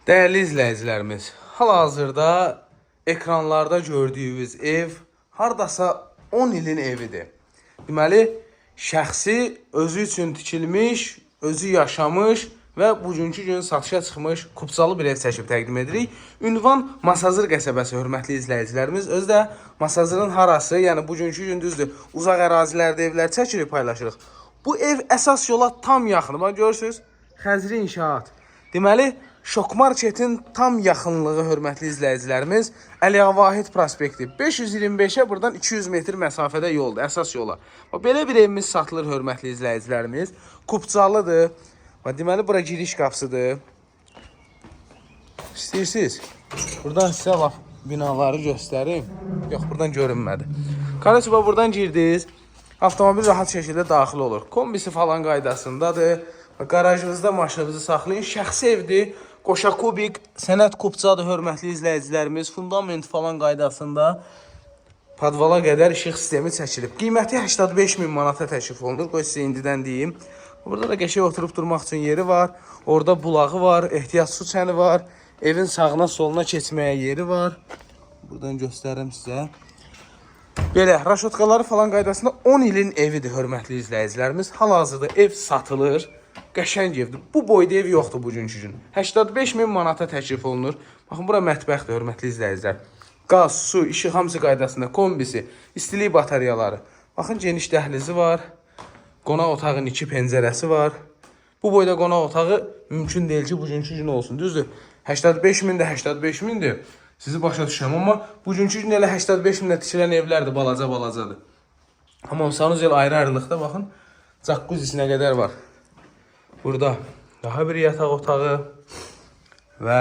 Değerli izləyicilərimiz, hal-hazırda ekranlarda gördüyünüz ev hardasa 10 ilin evidir. Deməli, şəxsi özü üçün tikilmiş, özü yaşamış və bugünkü gün satışa çıxmış Kupçalı bir ev çəkib təqdim edirik. Ünvan Masazır qəsəbəsi, hörmətli izləyicilərimiz. Özü də Masazırın harası, yəni bugünkü gün düzdür, uzaq ərazilərdə evlər çəkirik, paylaşırıq. Bu ev əsas yola tam yaxın. Bax, görürsünüz, Xəzri İnşaat. Deməli, Şok Marketin tam yaxınlığı, hörmətli izləyicilərimiz, Əliağa Vahid prospekti. 525-ə buradan 200 metr məsafədə yoldur, əsas yola. Belə bir evimiz satılır, hörmətli izləyicilərimiz. Kupçalıdır. Deməli, bura giriş qapısıdır. İstəyirsiniz? Buradan sizə laf binaları göstərim. Yox, buradan görünmədi. Kardeşim, buradan girdiniz. Avtomobil rahat şəkildə daxil olur. Kombisi falan qaydasındadır. Garajınızda maşınınızı saxlayın. Şəxsi evdir. Qoşa kubik, sənət kupçadır, hörmətli izləyicilərimiz. Fundament falan qaydasında padvala qədər işıq sistemi çəkilib. Qiyməti 85.000 manata təklif olunur. Qoy sizə indidən deyim. Burada da qəşəng oturub durmaq üçün yeri var. Orada bulağı var, ehtiyac su çəni var. Evin sağına soluna keçməyə yeri var. Buradan göstərim sizə. Belə, raşotkaları falan qaydasında 10 ilin evidir, hörmətli izləyicilərimiz. Hal-hazırda ev satılır. Qəşəng evdir. Bu boyda ev yoxdur bugünkü gün. 85.000 manata təklif olunur. Baxın, bura mətbəxdir, hörmətli izləyicilər. Qaz, su, işıq hamısı qaydasında, kombisi, istilik bataryaları. Baxın, geniş dəhlizi var. Qonaq otağının 2 pəncərəsi var. Bu boyda qonaq otağı mümkün deyil ki, bugünkü gün olsun. Düzdür, 85.000 də 85.000-dir. Sizi başa düşürəm, amma bugünkü gün elə 85.000-də tikilən evlərdir, balacadır. Amma sanuzel ayrı-ayrılıqda, baxın, jacuzzi nə qədər var. Burada daha bir yataq otağı və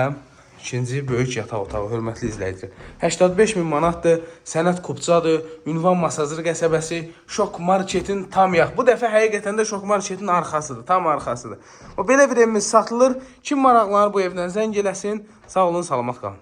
ikinci böyük yataq otağı, hörmətli izləyicilər. 85.000 manatdır, sənət kupçadır, Ünvan Masazır qəsəbəsi, Şok Marketin tam yax. Bu dəfə həqiqətən də Şok Marketin arxasıdır, tam arxasıdır. Belə bir evimiz satılır. Kim maraqlanır bu evdən zəng eləsin. Sağ olun, salamat qalın.